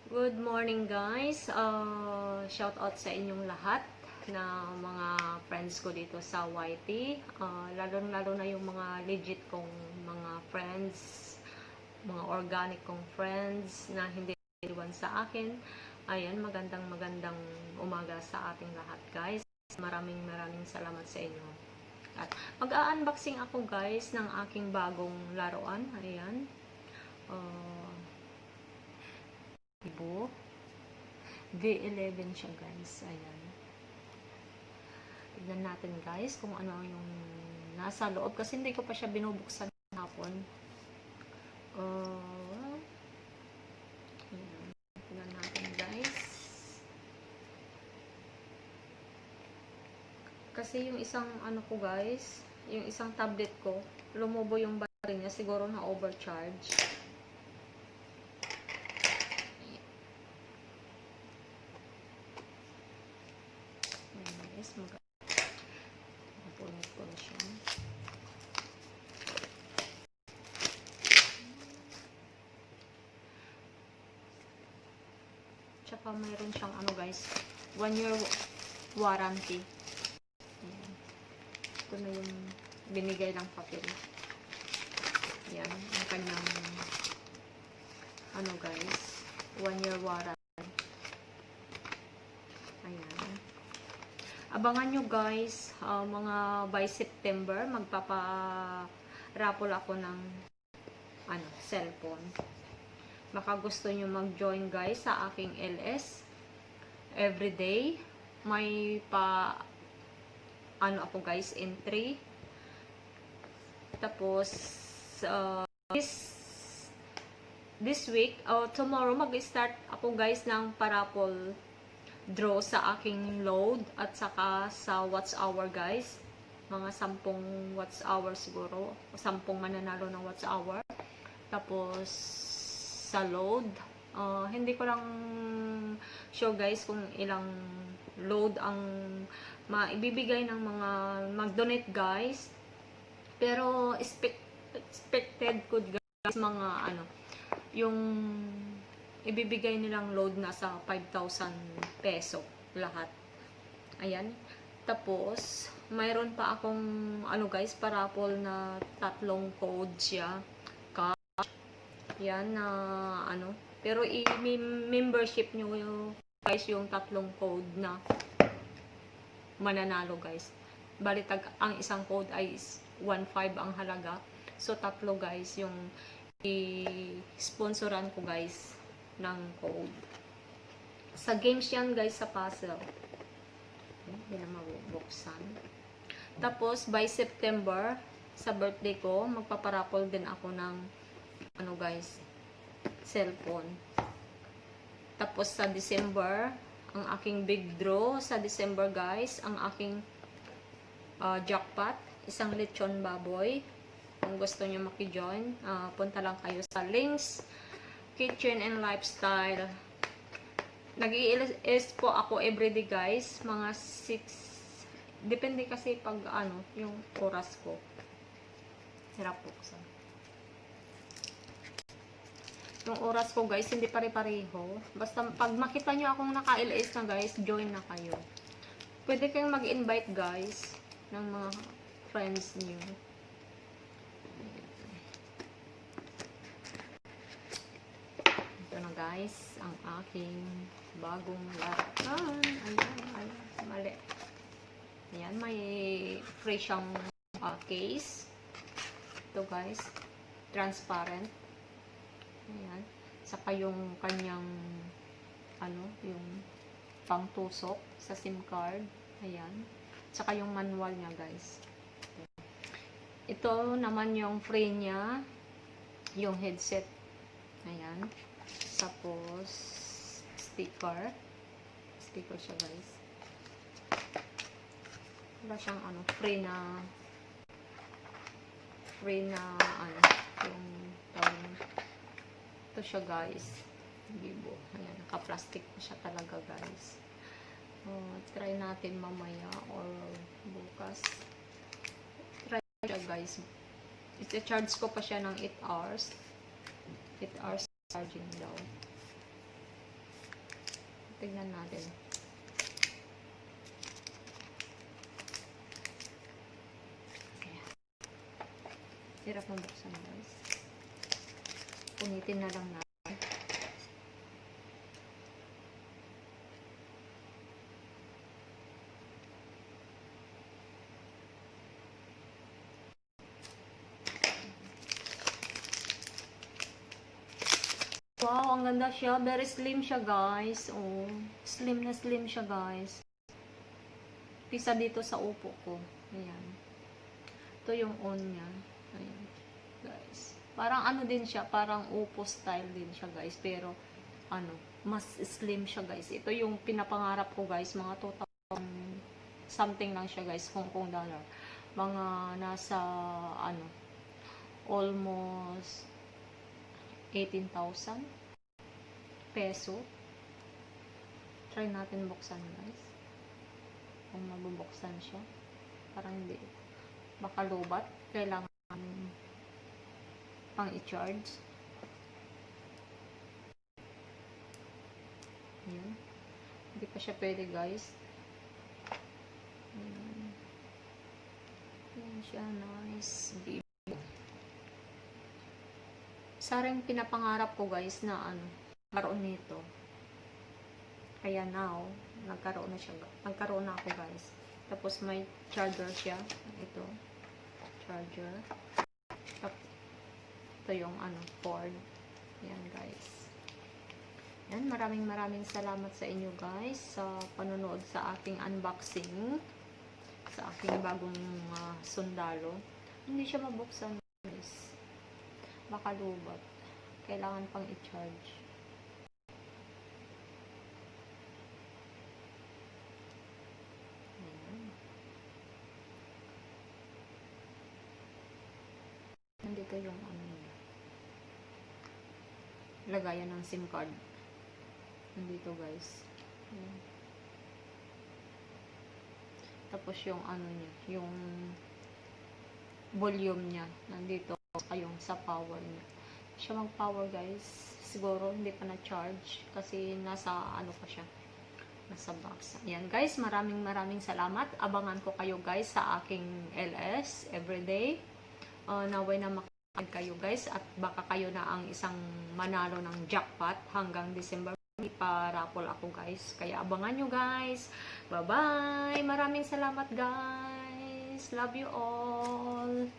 Good morning guys. Shout out sa inyong lahat na mga friends ko dito sa YT. Lalo na yung mga legit kong mga friends, mga organic kong friends na hindi iwan sa akin. Ayan, magandang umaga sa ating lahat guys. Maraming salamat sa inyo. At mag-a-unboxing ako guys ng aking bagong laruan. Ayan. ViVo V11 siya guys. Ayan. Tignan natin guys kung ano yung nasa loob kasi hindi ko pa siya binubuksan hapon. Ayan. Tignan natin guys. Kasi yung isang ano ko guys, yung isang tablet ko, lumubo yung battery niya, siguro na overcharge. Mapunit ko na siya. Tsaka mayroon siyang ano guys, 1 year warranty. Ayan. Ito na yung binigay ng papel. Yan, ang kanyang ano guys, 1 year warranty. Ayan. Abangan nyo guys, mga by September, magpapa-raffle ako ng cellphone. Baka gusto nyo mag-join guys sa aking LS. Everyday, may ako guys, entry. Tapos, this week, tomorrow, mag-start ako guys ng paraffle draw sa aking load at saka sa watch hour guys. Mga 10 watch hour siguro. 10 mananalo ng watch hour. Tapos sa load, hindi ko lang sure guys kung ilang load ang maibibigay ng mga mag-donate guys. Pero expected ko guys mga yung ibibigay nilang load nasa 5,000 peso lahat. Ayan. Tapos, mayroon pa akong guys, paraffle na 3 code siya. Cash. Yan na pero i-membership nyo guys yung 3 code na mananalo guys. Balitag ang isang code ay 1.5 ang halaga. So 3 guys yung i-sponsoran ko guys ng code. Sa games yan guys, sa puzzle. Hindi na mabubuksan. Tapos by September, sa birthday ko, magpaparapol din ako ng guys, cellphone. Tapos sa December, ang aking big draw sa December guys, ang aking jackpot, isang lechon baboy. Kung gusto nyo maki-join, punta lang kayo sa links Kitchen and Lifestyle. Nag-i-LS po ako everyday guys, mga 6, depende kasi pag yung oras ko. Hirap buksan. Yung oras ko guys, hindi pare-pareho. Basta pag makita nyo akong naka-LS na guys, join na kayo. Pwede kayong mag-invite guys ng mga friends nyo. Na guys, ang aking bagong laruan. Ayan, mali. Ayan, may free siyang case. Ito guys, transparent. Ayan, saka yung kanyang yung pangtusok sa SIM card. Ayan, saka yung manual niya guys. Ito naman yung free niya, yung headset. Ayan. Tapos, sticker siya guys. Wala siyang free na yung ito siya guys, ViVo. Ayan, naka-plastic siya talaga guys. Try natin mamaya or bukas. Try siya guys. I-charge ko pa siya ng 8 hours. 8 hours charging daw. Tignan natin. Hirap mabuksan guys. Punitin na lang natin. Wow, ang ganda siya. Very slim siya guys. Oh, slim na slim siya guys. Pisa dito sa upo ko. Ayan. Ito yung on niya. Ayan. Guys. Parang ano din siya. Parang upo style din siya guys. Pero, ano, mas slim siya guys. Ito yung pinapangarap ko guys. Mga 2,000 something lang siya guys. Hong Kong dollar. Mga nasa, ano, almost 18,000 peso. Try natin buksan guys. Kung mabubuksan siya. Parang hindi. Baka lobat. Kailangan pang i-charge. Ayan. Hindi pa siya pwede guys. Ayan siya. Nice. Sarang pinapangarap ko guys na ano, karoon nito. Kaya now, nagkaroon na ako guys. Tapos may charger siya. Ito. Charger. Ito yung ano, cord. Yan guys. Yan, maraming salamat sa inyo guys sa panonood sa aking unboxing. Sa aking bagong sundalo. Hindi siya mabuksan guys. Baka lubat. Kailangan pang i-charge. Ayan. Nandito yung ano niya. Lagayan ng SIM card. Nandito guys. Ayan. Tapos yung ano niya. Yung volume niya. Nandito. Yung sa power niya. Siya mag-power guys. Siguro hindi pa na-charge kasi nasa ano pa siya. Nasa box. Ayan guys, maraming salamat. Abangan ko kayo guys sa aking LS everyday. Naway na makakag kayo guys at baka kayo na ang isang manalo ng jackpot hanggang December. May pa-raffle ako guys. Kaya abangan nyo guys. Bye-bye! Maraming salamat guys. Love you all.